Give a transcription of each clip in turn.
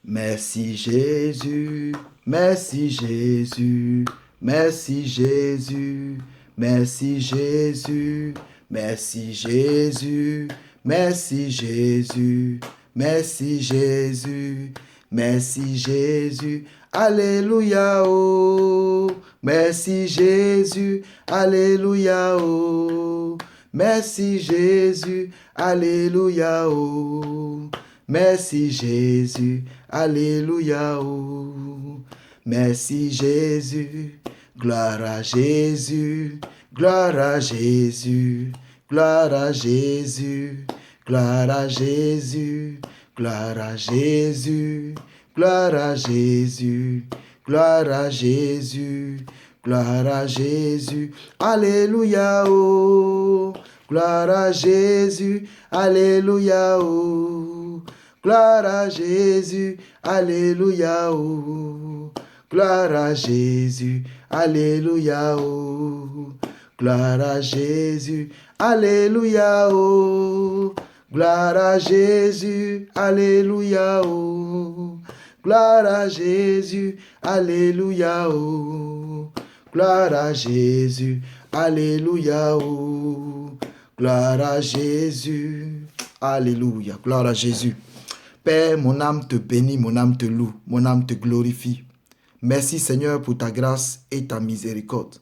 Merci Jésus, merci Jésus, merci Jésus, merci Jésus, merci Jésus, merci Jésus, merci Jésus, merci Jésus, Alléluia, oh, merci Jésus, Alléluia, oh, merci Jésus, Alléluia, oh. Merci Jésus, Alléluia, oh. Merci Jésus, gloire à Jésus, gloire à Jésus, gloire à Jésus, gloire à Jésus, gloire à Jésus, gloire à Jésus, gloire à Jésus, gloire à Jésus, Alléluia, oh. Gloire à Jésus, Alléluia, oh. Gloire à Jésus, Alléluia, oh. Gloire à Jésus, Alléluia, oh. Gloire à Jésus, Alléluia, oh. Gloire à Jésus, Alléluia, oh. Gloire à Jésus, Alléluia, oh. Gloire à Jésus, Alléluia, oh. Gloire à Jésus, Alléluia, gloire à Jésus. Père, mon âme te bénit, mon âme te loue, mon âme te glorifie. Merci Seigneur pour ta grâce et ta miséricorde.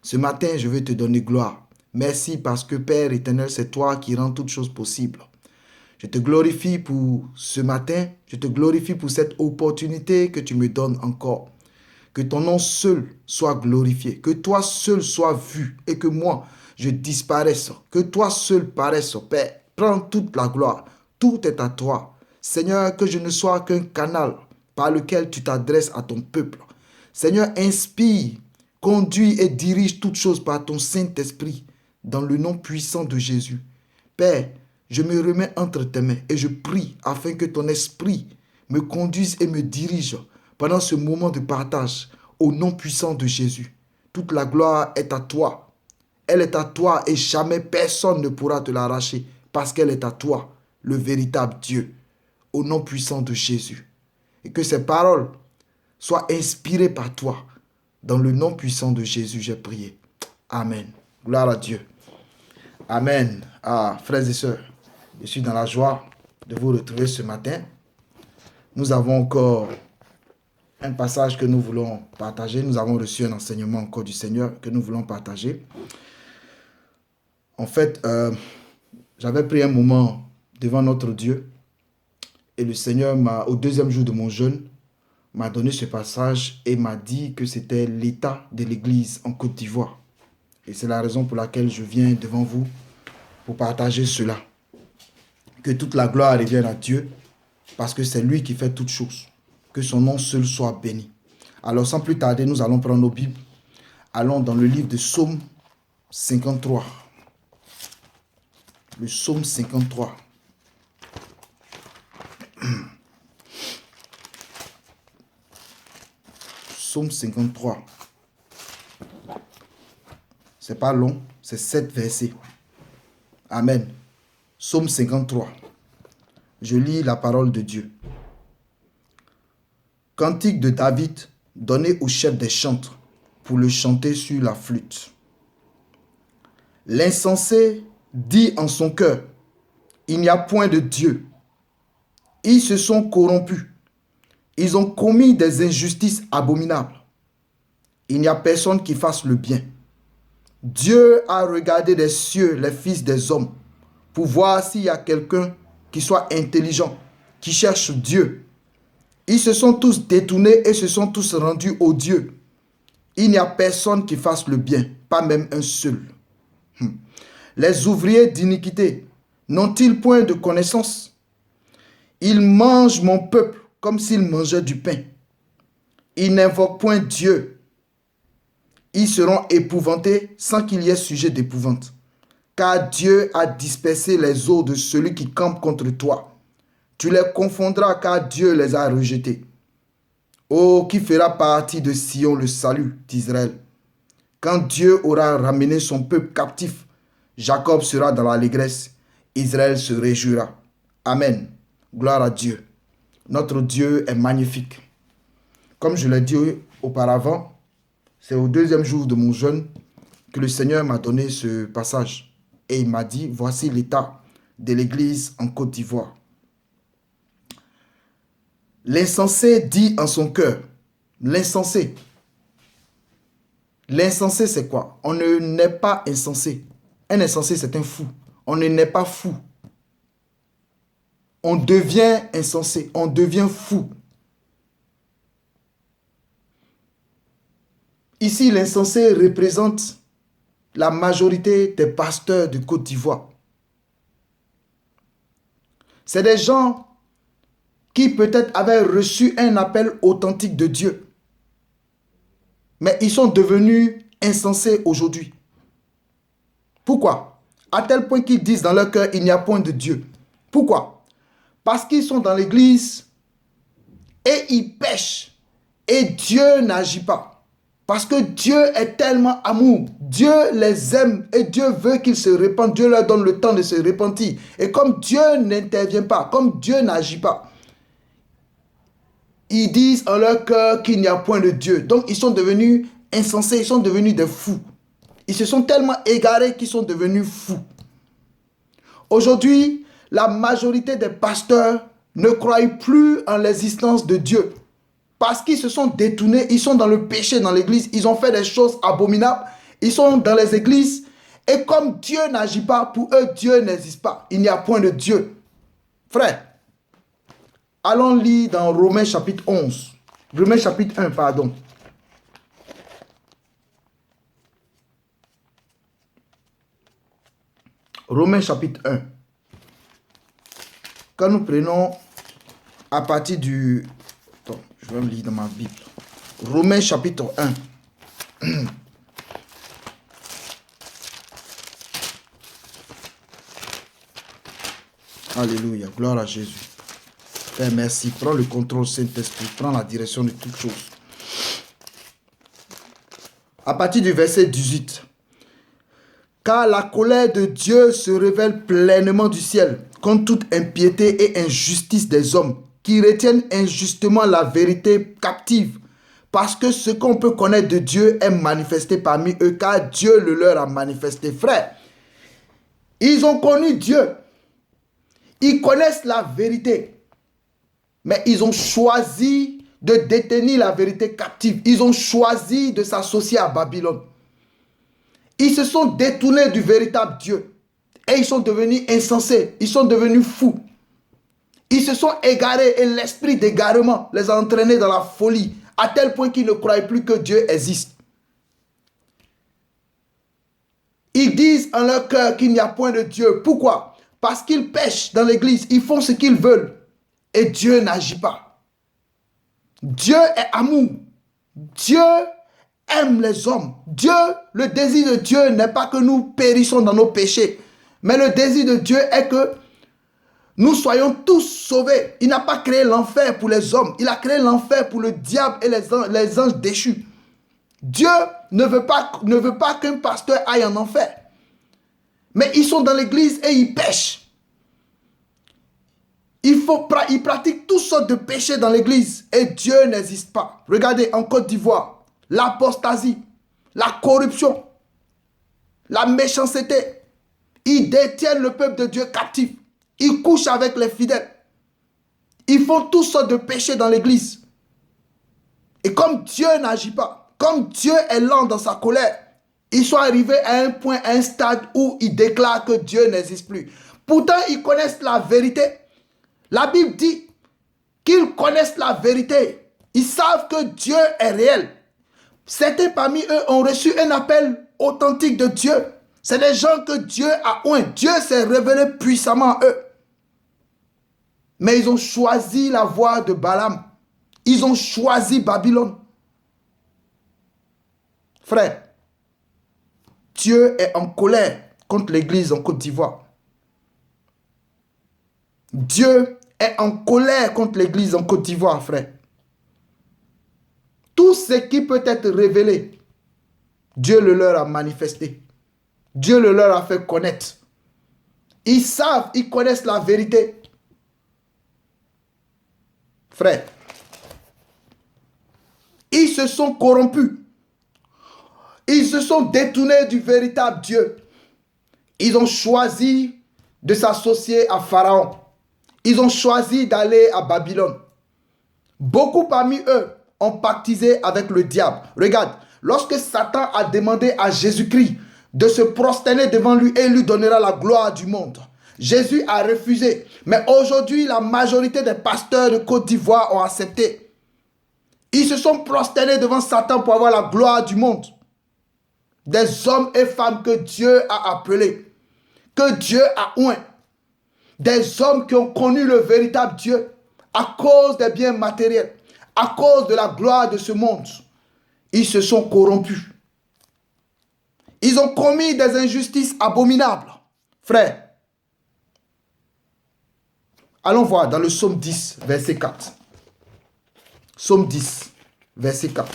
Ce matin, je veux te donner gloire. Merci parce que Père éternel, c'est toi qui rends toutes choses possibles. Je te glorifie pour ce matin, je te glorifie pour cette opportunité que tu me donnes encore. Que ton nom seul soit glorifié, que toi seul sois vu et que moi, je disparaisse, que toi seul paraisse, Père. Prends toute la gloire, tout est à toi. Seigneur, que je ne sois qu'un canal par lequel tu t'adresses à ton peuple. Seigneur, inspire, conduis et dirige toutes choses par ton Saint-Esprit, dans le nom puissant de Jésus. Père, je me remets entre tes mains et je prie afin que ton esprit me conduise et me dirige pendant ce moment de partage au nom puissant de Jésus. Toute la gloire est à toi. Elle est à toi et jamais personne ne pourra te l'arracher parce qu'elle est à toi, le véritable Dieu, au nom puissant de Jésus. Et que ces paroles soient inspirées par toi. Dans le nom puissant de Jésus, j'ai prié. Amen. Gloire à Dieu. Amen. Ah, frères et sœurs, je suis dans la joie de vous retrouver ce matin. Nous avons encore un passage que nous voulons partager. Nous avons reçu un enseignement encore du Seigneur que nous voulons partager. En fait, j'avais pris un moment devant notre Dieu et le Seigneur au deuxième jour de mon jeûne, m'a donné ce passage et m'a dit que c'était l'état de l'Église en Côte d'Ivoire. Et c'est la raison pour laquelle je viens devant vous pour partager cela. Que toute la gloire revienne à Dieu parce que c'est lui qui fait toutes choses. Que son nom seul soit béni. Alors sans plus tarder, nous allons prendre nos Bibles. Allons dans le livre de Psaume 53. Le Psaume 53. Psaume 53. C'est pas long, c'est 7 versets. Amen. Psaume 53. Je lis la parole de Dieu. Cantique de David donné au chef des chantres pour le chanter sur la flûte. L'insensé dit en son cœur, il n'y a point de Dieu. Ils se sont corrompus. Ils ont commis des injustices abominables. Il n'y a personne qui fasse le bien. Dieu a regardé des cieux les fils des hommes pour voir s'il y a quelqu'un qui soit intelligent, qui cherche Dieu. Ils se sont tous détournés et se sont tous rendus odieux. Il n'y a personne qui fasse le bien, pas même un seul. Les ouvriers d'iniquité n'ont-ils point de connaissance? Ils mangent mon peuple comme s'ils mangeaient du pain. Ils n'invoquent point Dieu. Ils seront épouvantés sans qu'il y ait sujet d'épouvante. Car Dieu a dispersé les eaux de celui qui campe contre toi. Tu les confondras car Dieu les a rejetés. Oh, qui fera partie de Sion le salut d'Israël? Quand Dieu aura ramené son peuple captif, Jacob sera dans l'allégresse, Israël se réjouira. Amen. Gloire à Dieu. Notre Dieu est magnifique. Comme je l'ai dit auparavant, c'est au deuxième jour de mon jeûne que le Seigneur m'a donné ce passage. Et il m'a dit, voici l'état de l'Église en Côte d'Ivoire. L'insensé dit en son cœur, l'insensé. L'insensé, c'est quoi? On ne naît pas insensé. Un insensé, c'est un fou. On ne naît pas fou. On devient insensé, on devient fou. Ici, l'insensé représente la majorité des pasteurs de Côte d'Ivoire. C'est des gens qui peut-être avaient reçu un appel authentique de Dieu. Mais ils sont devenus insensés aujourd'hui. Pourquoi? À tel point qu'ils disent dans leur cœur, il n'y a point de Dieu. Pourquoi? Parce qu'ils sont dans l'église et ils pêchent et Dieu n'agit pas. Parce que Dieu est tellement amour. Dieu les aime et Dieu veut qu'ils se répandent. Dieu leur donne le temps de se repentir. Et comme Dieu n'intervient pas, comme Dieu n'agit pas, ils disent en leur cœur qu'il n'y a point de Dieu. Donc ils sont devenus insensés, ils sont devenus des fous. Ils se sont tellement égarés qu'ils sont devenus fous. Aujourd'hui, la majorité des pasteurs ne croient plus en l'existence de Dieu. Parce qu'ils se sont détournés, ils sont dans le péché dans l'église, ils ont fait des choses abominables, ils sont dans les églises, et comme Dieu n'agit pas, pour eux, Dieu n'existe pas. Il n'y a point de Dieu. Frère, allons lire dans Romains chapitre 11. Romains chapitre 1, pardon. Romains chapitre 1. Quand nous prenons à partir du... Attends, je vais me lire dans ma Bible. Romains chapitre 1. Alléluia, gloire à Jésus. Père, merci. Prends le contrôle, Saint-Esprit. Prends la direction de toutes choses. À partir du verset 18. Car la colère de Dieu se révèle pleinement du ciel contre toute impiété et injustice des hommes qui retiennent injustement la vérité captive, parce que ce qu'on peut connaître de Dieu est manifesté parmi eux, car Dieu le leur a manifesté. Frère, ils ont connu Dieu. Ils connaissent la vérité. Mais ils ont choisi de détenir la vérité captive. Ils ont choisi de s'associer à Babylone. Ils se sont détournés du véritable Dieu. Et ils sont devenus insensés. Ils sont devenus fous. Ils se sont égarés et l'esprit d'égarement les a entraînés dans la folie, à tel point qu'ils ne croyaient plus que Dieu existe. Ils disent en leur cœur qu'il n'y a point de Dieu. Pourquoi? Parce qu'ils pêchent dans l'église. Ils font ce qu'ils veulent. Et Dieu n'agit pas. Dieu est amour. Dieu aime les hommes. Dieu, le désir de Dieu n'est pas que nous périssons dans nos péchés. Mais le désir de Dieu est que nous soyons tous sauvés. Il n'a pas créé l'enfer pour les hommes. Il a créé l'enfer pour le diable et les anges déchus. Dieu ne veut pas qu'un pasteur aille en enfer. Mais ils sont dans l'église et ils pêchent. Ils pratiquent toutes sortes de péchés dans l'église et Dieu n'existe pas. Regardez, en Côte d'Ivoire, l'apostasie, la corruption, la méchanceté. Ils détiennent le peuple de Dieu captif. Ils couchent avec les fidèles. Ils font toutes sortes de péchés dans l'église. Et comme Dieu n'agit pas, comme Dieu est lent dans sa colère, ils sont arrivés à un point, à un stade où ils déclarent que Dieu n'existe plus. Pourtant, ils connaissent la vérité. La Bible dit qu'ils connaissent la vérité. Ils savent que Dieu est réel. Certains parmi eux ont reçu un appel authentique de Dieu. C'est des gens que Dieu a oint. Dieu s'est révélé puissamment à eux. Mais ils ont choisi la voie de Balaam. Ils ont choisi Babylone. Frère, Dieu est en colère contre l'église en Côte d'Ivoire. Dieu est en colère contre l'église en Côte d'Ivoire, frère. Tout ce qui peut être révélé, Dieu le leur a manifesté. Dieu le leur a fait connaître. Ils savent, ils connaissent la vérité. Frère, ils se sont corrompus. Ils se sont détournés du véritable Dieu. Ils ont choisi de s'associer à Pharaon. Ils ont choisi d'aller à Babylone. Beaucoup parmi eux ont pactisé avec le diable. Regarde, lorsque Satan a demandé à Jésus-Christ de se prosterner devant lui et lui donnera la gloire du monde, Jésus a refusé. Mais aujourd'hui, la majorité des pasteurs de Côte d'Ivoire ont accepté. Ils se sont prosternés devant Satan pour avoir la gloire du monde. Des hommes et femmes que Dieu a appelés, que Dieu a oints. Des hommes qui ont connu le véritable Dieu à cause des biens matériels, à cause de la gloire de ce monde. Ils se sont corrompus. Ils ont commis des injustices abominables. Frères, allons voir dans le psaume 10, verset 4. Psaume 10, verset 4.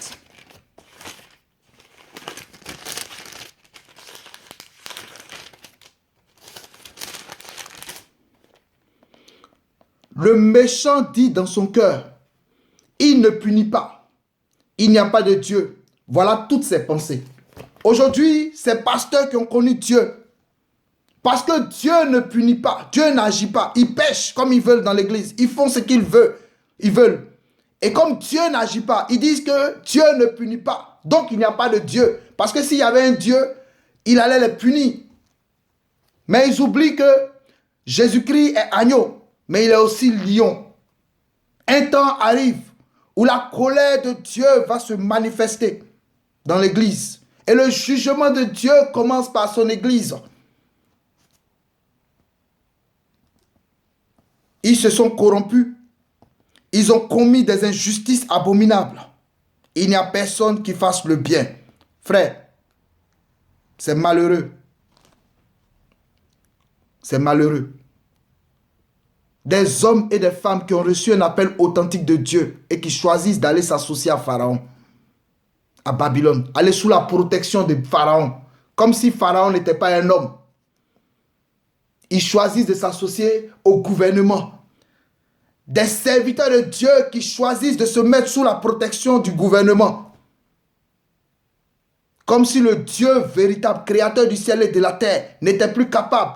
Le méchant dit dans son cœur, il ne punit pas. Il n'y a pas de Dieu. Voilà toutes ses pensées. Aujourd'hui, ces pasteurs qui ont connu Dieu, parce que Dieu ne punit pas, Dieu n'agit pas. Ils pêchent comme ils veulent dans l'église. Ils font ce qu'ils veulent. Et comme Dieu n'agit pas, ils disent que Dieu ne punit pas. Donc il n'y a pas de Dieu. Parce que s'il y avait un Dieu, il allait les punir. Mais ils oublient que Jésus-Christ est agneau, mais il est aussi lion. Un temps arrive où la colère de Dieu va se manifester dans l'église. Et le jugement de Dieu commence par son église. Ils se sont corrompus. Ils ont commis des injustices abominables. Il n'y a personne qui fasse le bien. Frère, c'est malheureux. C'est malheureux. Des hommes et des femmes qui ont reçu un appel authentique de Dieu et qui choisissent d'aller s'associer à Pharaon, à Babylone, aller sous la protection de Pharaon, comme si Pharaon n'était pas un homme. Ils choisissent de s'associer au gouvernement. Des serviteurs de Dieu qui choisissent de se mettre sous la protection du gouvernement. Comme si le Dieu véritable, créateur du ciel et de la terre, n'était plus capable.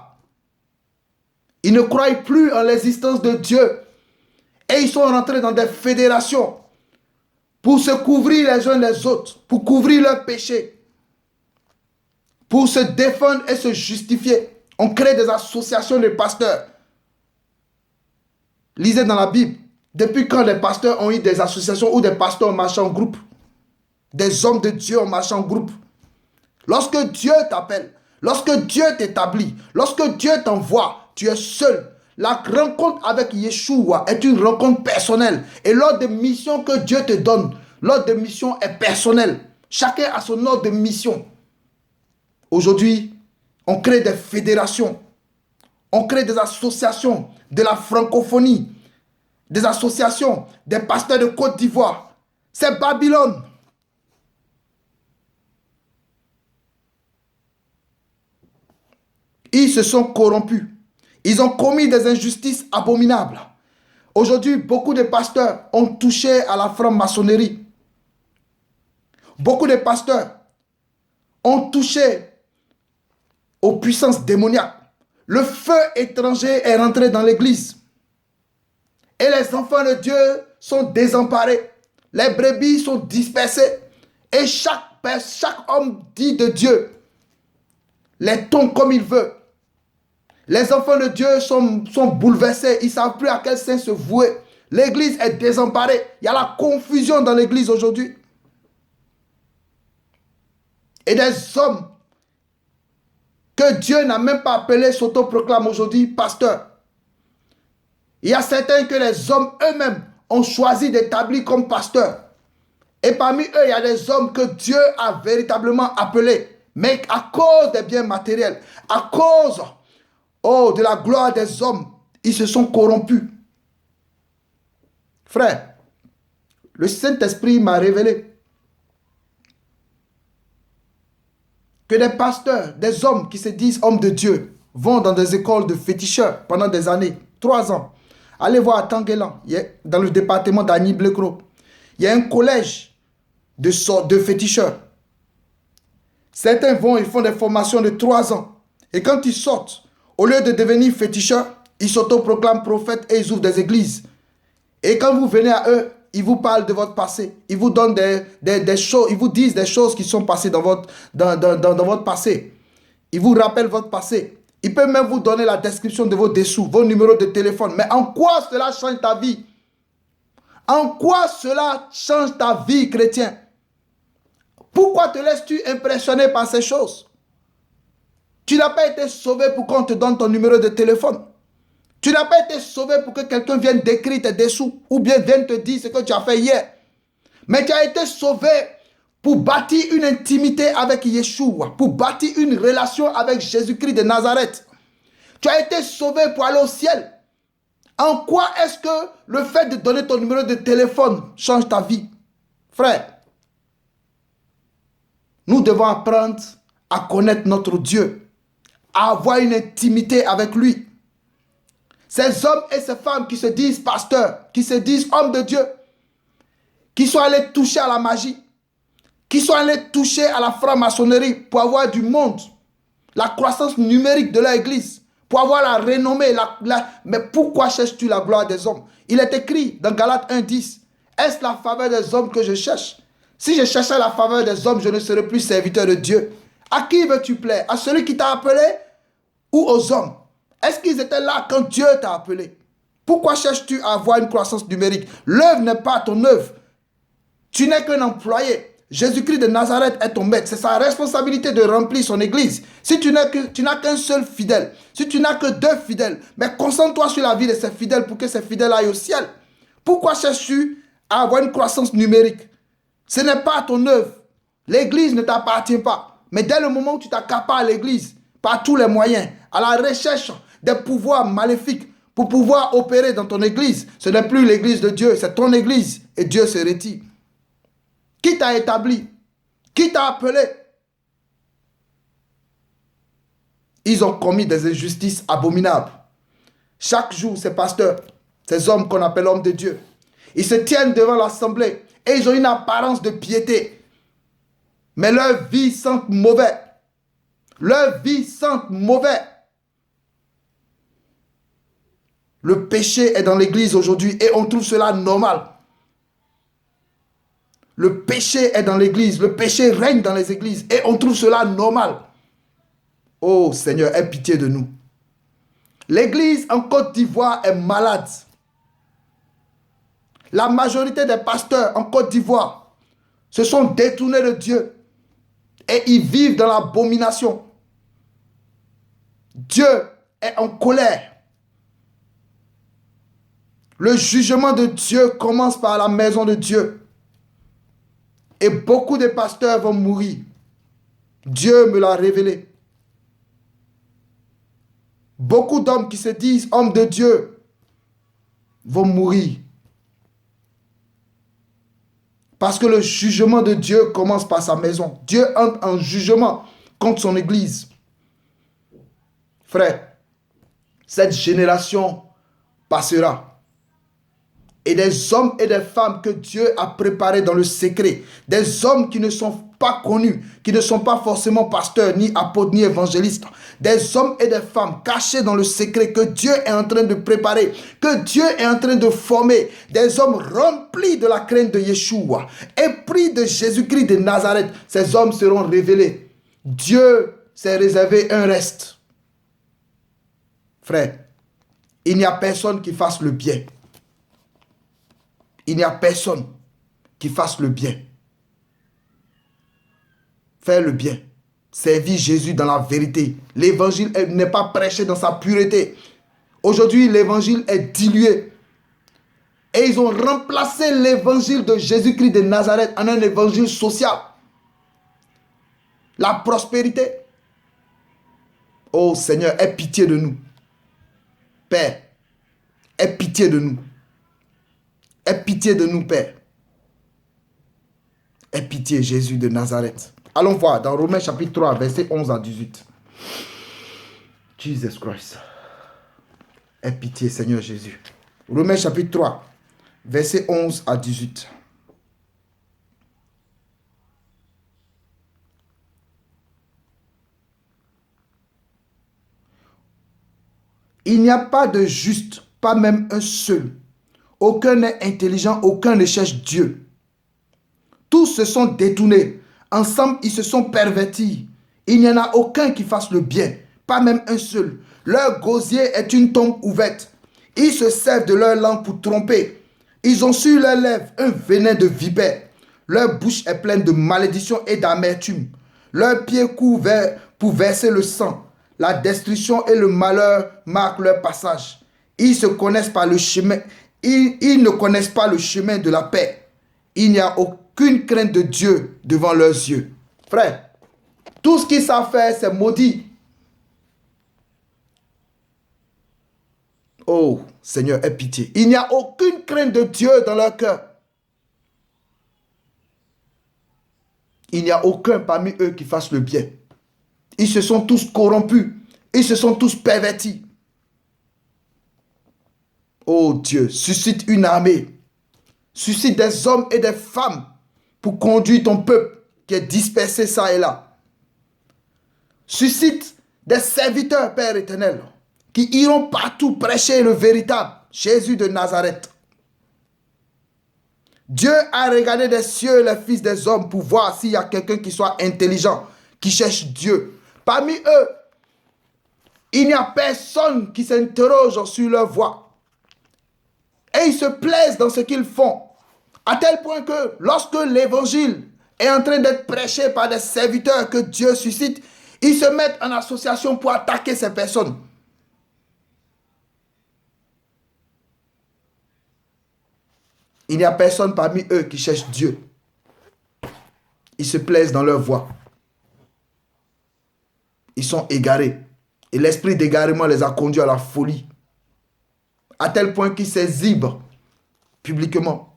Ils ne croient plus en l'existence de Dieu. Et ils sont rentrés dans des fédérations pour se couvrir les uns les autres, pour couvrir leurs péchés, pour se défendre et se justifier. On crée des associations de pasteurs. Lisez dans la Bible, depuis quand les pasteurs ont eu des associations où des pasteurs ont marché en groupe, des hommes de Dieu ont marché en groupe. Lorsque Dieu t'appelle, lorsque Dieu t'établit, lorsque Dieu t'envoie, tu es seul. La rencontre avec Yeshua est une rencontre personnelle. Et l'ordre de mission que Dieu te donne, l'ordre de mission est personnel. Chacun a son ordre de mission. Aujourd'hui, on crée des fédérations. On crée des associations de la francophonie, des associations des pasteurs de Côte d'Ivoire. C'est Babylone. Ils se sont corrompus. Ils ont commis des injustices abominables. Aujourd'hui, beaucoup de pasteurs ont touché à la franc-maçonnerie. Beaucoup de pasteurs ont touché aux puissances démoniaques. Le feu étranger est rentré dans l'église. Et les enfants de Dieu sont désemparés. Les brebis sont dispersées. Et chaque homme dit de Dieu les tombe comme il veut. Les enfants de Dieu sont bouleversés. Ils ne savent plus à quel saint se vouer. L'église est désemparée. Il y a la confusion dans l'église aujourd'hui. Et des hommes que Dieu n'a même pas appelés s'autoproclament aujourd'hui pasteurs. Il y a certains que les hommes eux-mêmes ont choisi d'établir comme pasteurs. Et parmi eux, il y a des hommes que Dieu a véritablement appelés. Mais à cause des biens matériels, à cause de la gloire des hommes, ils se sont corrompus. Frère, le Saint-Esprit m'a révélé que des pasteurs, des hommes qui se disent hommes de Dieu, vont dans des écoles de féticheurs pendant des années, 3 ans, Allez voir à Tanguélan, dans le département d'Agny Blecro. Il y a un collège de féticheurs. Certains vont, ils font des formations de 3 ans. Et quand ils sortent, au lieu de devenir féticheurs, ils s'autoproclament prophètes et ils ouvrent des églises. Et quand vous venez à eux, ils vous parlent de votre passé. Ils vous donnent des choses, ils vous disent des choses qui sont passées dans votre passé. Ils vous rappellent votre passé. Ils peuvent même vous donner la description de vos dessous, vos numéros de téléphone. Mais en quoi cela change ta vie? En quoi cela change ta vie, chrétien? Pourquoi te laisses-tu impressionner par ces choses? Tu n'as pas été sauvé pour qu'on te donne ton numéro de téléphone. Tu n'as pas été sauvé pour que quelqu'un vienne décrire tes dessous ou bien vienne te dire ce que tu as fait hier. Mais tu as été sauvé pour bâtir une intimité avec Yeshua, pour bâtir une relation avec Jésus-Christ de Nazareth. Tu as été sauvé pour aller au ciel. En quoi est-ce que le fait de donner ton numéro de téléphone change ta vie? Frère, nous devons apprendre à connaître notre Dieu, à avoir une intimité avec lui. Ces hommes et ces femmes qui se disent pasteurs, qui se disent hommes de Dieu, qui sont allés toucher à la magie, qui sont allés toucher à la franc-maçonnerie pour avoir du monde, la croissance numérique de leur église, pour avoir la renommée. Mais pourquoi cherches-tu la gloire des hommes? Il est écrit dans Galates 1:10, est-ce la faveur des hommes que je cherche? Si je cherchais la faveur des hommes, je ne serais plus serviteur de Dieu. À qui veux-tu plaire? À celui qui t'a appelé ou aux hommes? Est-ce qu'ils étaient là quand Dieu t'a appelé? Pourquoi cherches-tu à avoir une croissance numérique? L'œuvre n'est pas ton œuvre. Tu n'es qu'un employé. Jésus-Christ de Nazareth est ton maître. C'est sa responsabilité de remplir son église. Si tu n'as qu'un seul fidèle, si tu n'as que 2 fidèles, mais concentre-toi sur la vie de ces fidèles pour que ces fidèles aillent au ciel. Pourquoi cherches-tu à avoir une croissance numérique? Ce n'est pas ton œuvre. L'église ne t'appartient pas. Mais dès le moment où tu t'accapares à l'église, par tous les moyens, à la recherche des pouvoirs maléfiques pour pouvoir opérer dans ton église, ce n'est plus l'église de Dieu, c'est ton église et Dieu se retire. Qui t'a établi? Qui t'a appelé? Ils ont commis des injustices abominables. Chaque jour, ces pasteurs, ces hommes qu'on appelle hommes de Dieu, ils se tiennent devant l'assemblée et ils ont une apparence de piété. Mais leur vie sent mauvais. Leur vie sent mauvais. Le péché est dans l'église aujourd'hui et on trouve cela normal. Le péché est dans l'église, le péché règne dans les églises et on trouve cela normal. Oh Seigneur, aie pitié de nous. L'église en Côte d'Ivoire est malade. La majorité des pasteurs en Côte d'Ivoire se sont détournés de Dieu et ils vivent dans l'abomination. Dieu est en colère. Le jugement de Dieu commence par la maison de Dieu. Et beaucoup de pasteurs vont mourir. Dieu me l'a révélé. Beaucoup d'hommes qui se disent hommes de Dieu vont mourir. Parce que le jugement de Dieu commence par sa maison. Dieu entre en jugement contre son église. Frère, cette génération passera. Et des hommes et des femmes que Dieu a préparés dans le secret, des hommes qui ne sont pas connus, qui ne sont pas forcément pasteurs, ni apôtres, ni évangélistes, des hommes et des femmes cachés dans le secret que Dieu est en train de préparer, que Dieu est en train de former, des hommes remplis de la crainte de Yeshua, épris de Jésus-Christ de Nazareth. Ces hommes seront révélés. Dieu s'est réservé un reste. Frère, il n'y a personne qui fasse le bien. Il n'y a personne qui fasse le bien. Faire le bien. Servir Jésus dans la vérité. L'évangile n'est pas prêché dans sa pureté. Aujourd'hui, l'évangile est dilué. Et ils ont remplacé l'évangile de Jésus-Christ de Nazareth en un évangile social. La prospérité. Oh Seigneur, aie pitié de nous. Père, aie pitié de nous. Aie pitié de nous, Père. Aie pitié, Jésus de Nazareth. Allons voir dans Romains chapitre 3, versets 11 à 18. Jesus Christ. Aie pitié, Seigneur Jésus. Romains chapitre 3, versets 11 à 18. Il n'y a pas de juste, pas même un seul. Aucun n'est intelligent, aucun ne cherche Dieu. Tous se sont détournés. Ensemble, ils se sont pervertis. Il n'y en a aucun qui fasse le bien, pas même un seul. Leur gosier est une tombe ouverte. Ils se servent de leur langue pour tromper. Ils ont sur leurs lèvres un venin de vipère. Leur bouche est pleine de malédiction et d'amertume. Leurs pieds courent pour verser le sang. La destruction et le malheur marquent leur passage. Ils se connaissent par le chemin. Ils ne connaissent pas le chemin de la paix. Il n'y a aucune crainte de Dieu devant leurs yeux. Frère, tout ce qu'ils savent faire, c'est maudit. Oh, Seigneur, aie pitié. Il n'y a aucune crainte de Dieu dans leur cœur. Il n'y a aucun parmi eux qui fasse le bien. Ils se sont tous corrompus. Ils se sont tous pervertis. Oh Dieu, suscite une armée. Suscite des hommes et des femmes pour conduire ton peuple qui est dispersé ça et là. Suscite des serviteurs, Père éternel, qui iront partout prêcher le véritable Jésus de Nazareth. Dieu a regardé des cieux les fils des hommes pour voir s'il y a quelqu'un qui soit intelligent, qui cherche Dieu. Parmi eux, il n'y a personne qui s'interroge sur leur voie. Et ils se plaisent dans ce qu'ils font. À tel point que lorsque l'évangile est en train d'être prêché par des serviteurs que Dieu suscite, ils se mettent en association pour attaquer ces personnes. Il n'y a personne parmi eux qui cherche Dieu. Ils se plaisent dans leur voie. Ils sont égarés. Et l'esprit d'égarement les a conduits à la folie. À tel point qu'ils s'exhibent publiquement.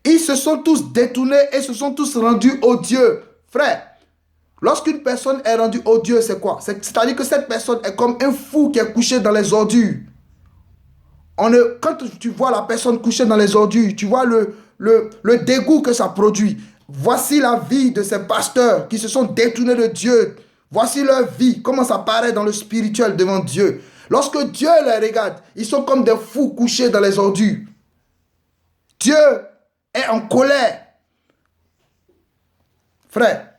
Ils se sont tous détournés et se sont tous rendus odieux. Frère, lorsqu'une personne est rendue odieuse, c'est quoi? C'est-à-dire que cette personne est comme un fou qui est couché dans les ordures. Quand tu vois la personne couchée dans les ordures, tu vois le dégoût que ça produit. Voici la vie de ces pasteurs qui se sont détournés de Dieu. Voici leur vie, comment ça paraît dans le spirituel devant Dieu. Lorsque Dieu les regarde, ils sont comme des fous couchés dans les ordures. Dieu est en colère. Frère,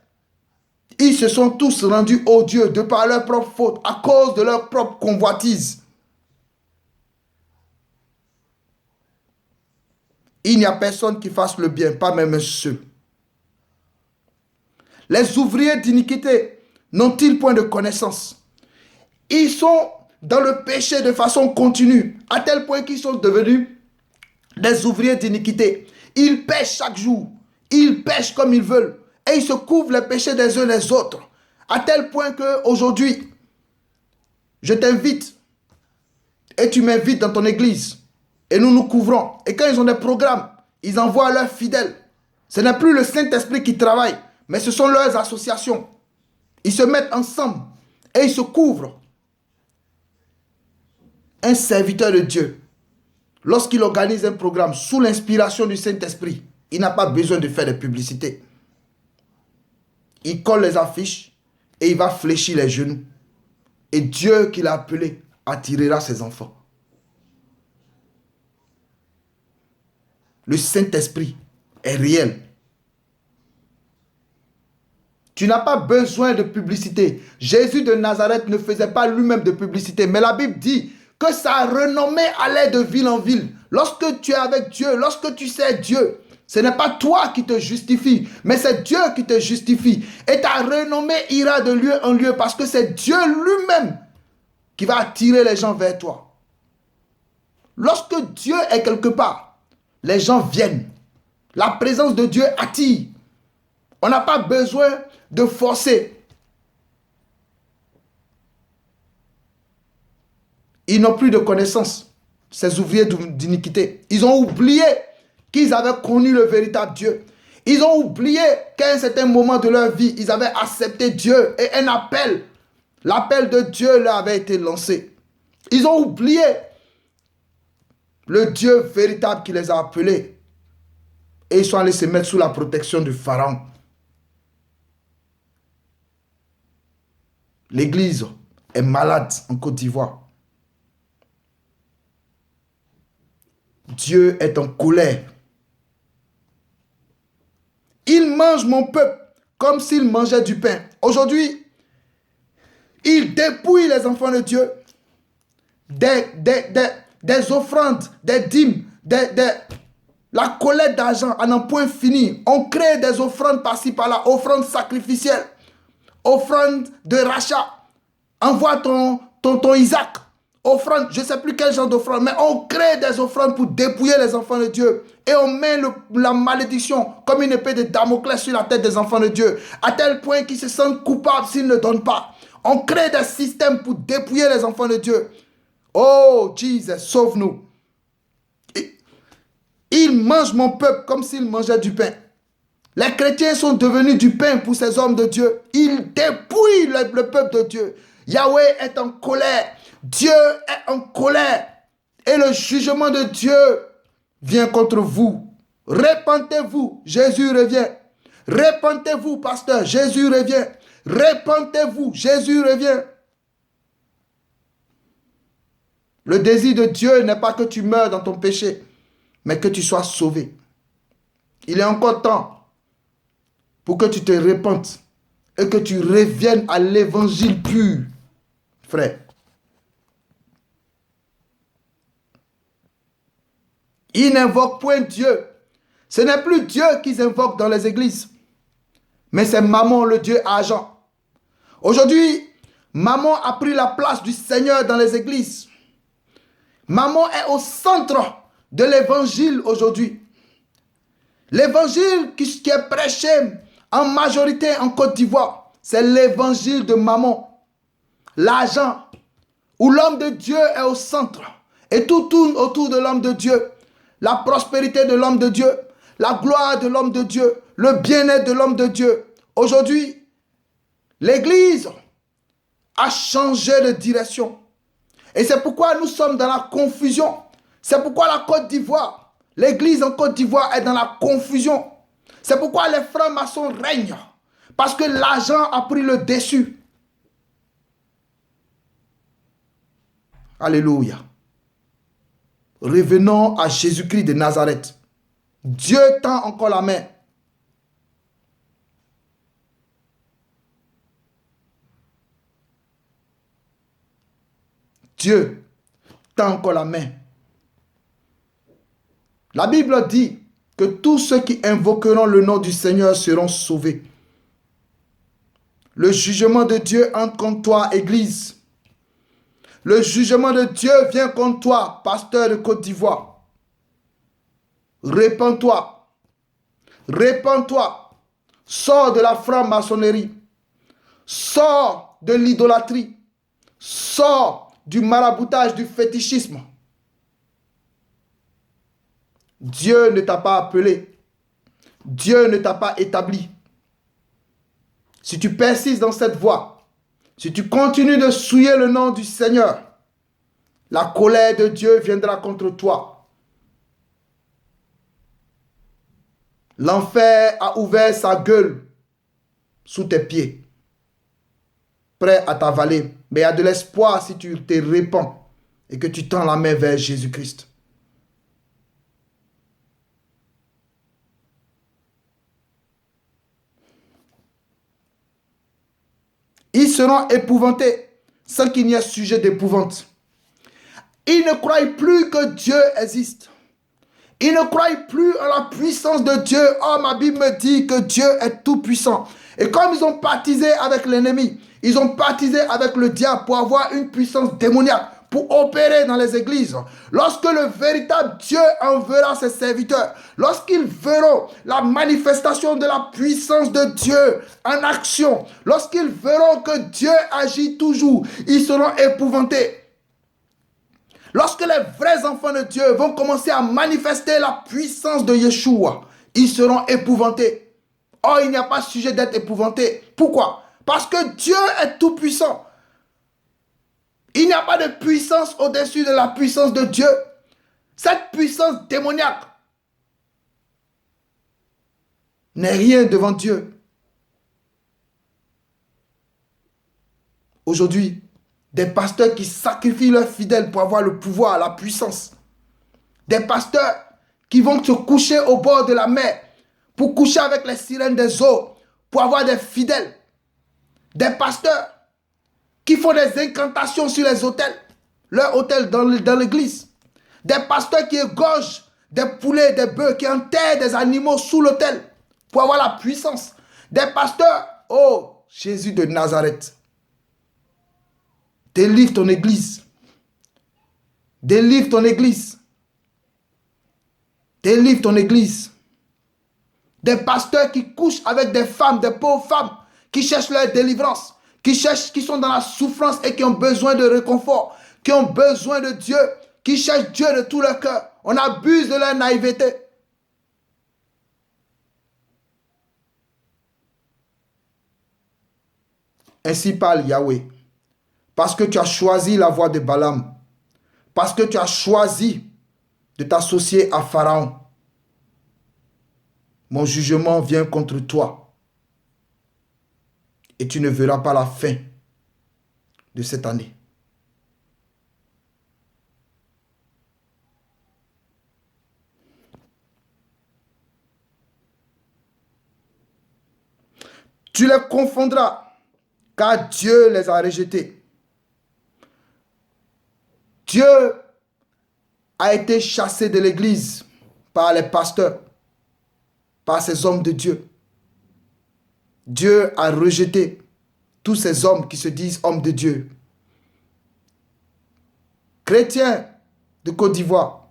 ils se sont tous rendus odieux de par leur propre faute, à cause de leur propre convoitise. Il n'y a personne qui fasse le bien, pas même un seul. Les ouvriers d'iniquité n'ont-ils point de connaissance? Ils sont dans le péché de façon continue, à tel point qu'ils sont devenus des ouvriers d'iniquité. Ils pêchent chaque jour. Ils pêchent comme ils veulent. Et ils se couvrent les péchés des uns des autres. À tel point qu'aujourd'hui, je t'invite et tu m'invites dans ton église. Et nous nous couvrons. Et quand ils ont des programmes, ils envoient leurs fidèles. Ce n'est plus le Saint-Esprit qui travaille, mais ce sont leurs associations. Ils se mettent ensemble et ils se couvrent. Un serviteur de Dieu, lorsqu'il organise un programme sous l'inspiration du Saint-Esprit, il n'a pas besoin de faire de publicité. Il colle les affiches et il va fléchir les genoux. Et Dieu qui l'a appelé attirera ses enfants. Le Saint-Esprit est réel. Tu n'as pas besoin de publicité. Jésus de Nazareth ne faisait pas lui-même de publicité. Mais la Bible dit que sa renommée allait de ville en ville. Lorsque tu es avec Dieu, lorsque tu sais Dieu, ce n'est pas toi qui te justifie, mais c'est Dieu qui te justifie. Et ta renommée ira de lieu en lieu parce que c'est Dieu lui-même qui va attirer les gens vers toi. Lorsque Dieu est quelque part, les gens viennent. La présence de Dieu attire. On n'a pas besoin de forcer. Ils n'ont plus de connaissance, ces ouvriers d'iniquité. Ils ont oublié qu'ils avaient connu le véritable Dieu. Ils ont oublié qu'à un certain moment de leur vie, ils avaient accepté Dieu et un appel L'appel de Dieu leur avait été lancé. Ils ont oublié le Dieu véritable qui les a appelés. Et ils sont allés se mettre sous la protection du Pharaon. L'église est malade en Côte d'Ivoire. Dieu est en colère. Il mange mon peuple comme s'il mangeait du pain. Aujourd'hui, il dépouille les enfants de Dieu des offrandes, des dîmes, la collecte d'argent à n'en point fini. On crée des offrandes par-ci par-là, offrandes sacrificielles, offrandes de rachat. Envoie ton Isaac. Offrande, je ne sais plus quel genre d'offrande, mais on crée des offrandes pour dépouiller les enfants de Dieu. Et on met la malédiction comme une épée de Damoclès sur la tête des enfants de Dieu, à tel point qu'ils se sentent coupables s'ils ne donnent pas. On crée des systèmes pour dépouiller les enfants de Dieu. Oh, Jesus, sauve-nous. Il mange mon peuple comme s'il mangeait du pain. Les chrétiens sont devenus du pain pour ces hommes de Dieu. Ils dépouillent le peuple de Dieu. Yahweh est en colère. Dieu est en colère. Et le jugement de Dieu vient contre vous. Répentez-vous, Jésus revient. Répentez-vous, pasteur, Jésus revient. Répentez-vous, Jésus revient. Le désir de Dieu n'est pas que tu meurs dans ton péché, mais que tu sois sauvé. Il est encore temps pour que tu te répandes et que tu reviennes à l'évangile pur, frère. Ils n'invoquent point Dieu. Ce n'est plus Dieu qu'ils invoquent dans les églises, mais c'est Mammon, le Dieu argent. Aujourd'hui, Mammon a pris la place du Seigneur dans les églises. Mammon est au centre de l'évangile aujourd'hui. L'évangile qui est prêché en majorité en Côte d'Ivoire, c'est l'évangile de Mammon. L'argent, où l'homme de Dieu est au centre. Et tout tourne autour de l'homme de Dieu. La prospérité de l'homme de Dieu, la gloire de l'homme de Dieu, le bien-être de l'homme de Dieu. Aujourd'hui, l'Église a changé de direction. Et c'est pourquoi nous sommes dans la confusion. C'est pourquoi la Côte d'Ivoire, l'Église en Côte d'Ivoire est dans la confusion. C'est pourquoi les francs-maçons règnent. Parce que l'argent a pris le dessus. Alléluia. Revenons à Jésus-Christ de Nazareth. Dieu tend encore la main. Dieu tend encore la main. La Bible dit que tous ceux qui invoqueront le nom du Seigneur seront sauvés. Le jugement de Dieu entre contre toi, Église. Le jugement de Dieu vient contre toi, pasteur de Côte d'Ivoire. Répands-toi. Répands-toi. Sors de la franc-maçonnerie. Sors de l'idolâtrie. Sors du maraboutage, du fétichisme. Dieu ne t'a pas appelé. Dieu ne t'a pas établi. Si tu persistes dans cette voie, si tu continues de souiller le nom du Seigneur, la colère de Dieu viendra contre toi. L'enfer a ouvert sa gueule sous tes pieds, prêt à t'avaler. Mais il y a de l'espoir si tu te répands et que tu tends la main vers Jésus-Christ. Ils seront épouvantés sans qu'il n'y ait sujet d'épouvante. Ils ne croient plus que Dieu existe. Ils ne croient plus en la puissance de Dieu. Oh, ma Bible me dit que Dieu est tout puissant. Et comme ils ont partisé avec l'ennemi, ils ont partisé avec le diable pour avoir une puissance démoniaque, pour opérer dans les églises. Lorsque le véritable Dieu enverra ses serviteurs, lorsqu'ils verront la manifestation de la puissance de Dieu en action, lorsqu'ils verront que Dieu agit toujours, ils seront épouvantés. Lorsque les vrais enfants de Dieu vont commencer à manifester la puissance de Yeshua, ils seront épouvantés. Oh, il n'y a pas sujet d'être épouvanté. Pourquoi? Parce que Dieu est tout puissant. Il n'y a pas de puissance au-dessus de la puissance de Dieu. Cette puissance démoniaque n'est rien devant Dieu. Aujourd'hui, des pasteurs qui sacrifient leurs fidèles pour avoir le pouvoir, la puissance. Des pasteurs qui vont se coucher au bord de la mer pour coucher avec les sirènes des eaux, pour avoir des fidèles. Des pasteurs qui font des incantations sur les autels, leur autel dans l'église. Des pasteurs qui égorgent des poulets, des bœufs, qui enterrent des animaux sous l'autel pour avoir la puissance. Des pasteurs, oh Jésus de Nazareth, délivre ton église. Délivre ton église. Délivre ton église. Des pasteurs qui couchent avec des femmes, des pauvres femmes, qui cherchent leur délivrance, qui sont dans la souffrance et qui ont besoin de réconfort, qui ont besoin de Dieu, qui cherchent Dieu de tout leur cœur. On abuse de leur naïveté. Ainsi parle Yahweh. Parce que tu as choisi la voie de Balaam, parce que tu as choisi de t'associer à Pharaon, mon jugement vient contre toi et tu ne verras pas la fin de cette année. Tu les confondras, car Dieu les a rejetés. Dieu a été chassé de l'église par les pasteurs, par ces hommes de Dieu. Dieu a rejeté tous ces hommes qui se disent hommes de Dieu. Chrétiens de Côte d'Ivoire,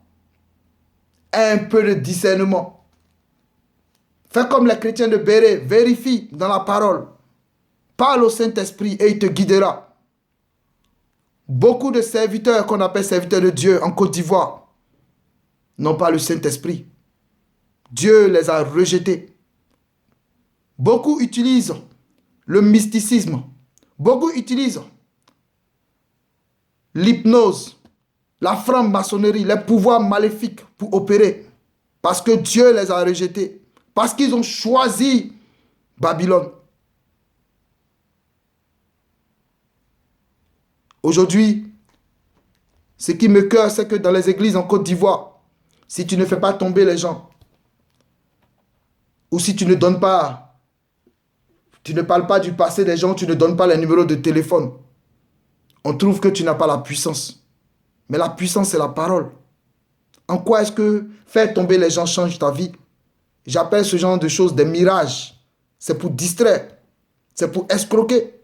aie un peu de discernement. Fais comme les chrétiens de Béret, vérifie dans la parole. Parle au Saint-Esprit et il te guidera. Beaucoup de serviteurs qu'on appelle serviteurs de Dieu en Côte d'Ivoire n'ont pas le Saint-Esprit. Dieu les a rejetés. Beaucoup utilisent le mysticisme. Beaucoup utilisent l'hypnose, la franc-maçonnerie, les pouvoirs maléfiques pour opérer. Parce que Dieu les a rejetés. Parce qu'ils ont choisi Babylone. Aujourd'hui, ce qui me cœur, c'est que dans les églises en Côte d'Ivoire, si tu ne fais pas tomber les gens, ou si tu ne donnes pas, tu ne parles pas du passé des gens, tu ne donnes pas les numéros de téléphone, on trouve que tu n'as pas la puissance. Mais la puissance, c'est la parole. En quoi est-ce que faire tomber les gens change ta vie? J'appelle ce genre de choses des mirages. C'est pour distraire. C'est pour escroquer.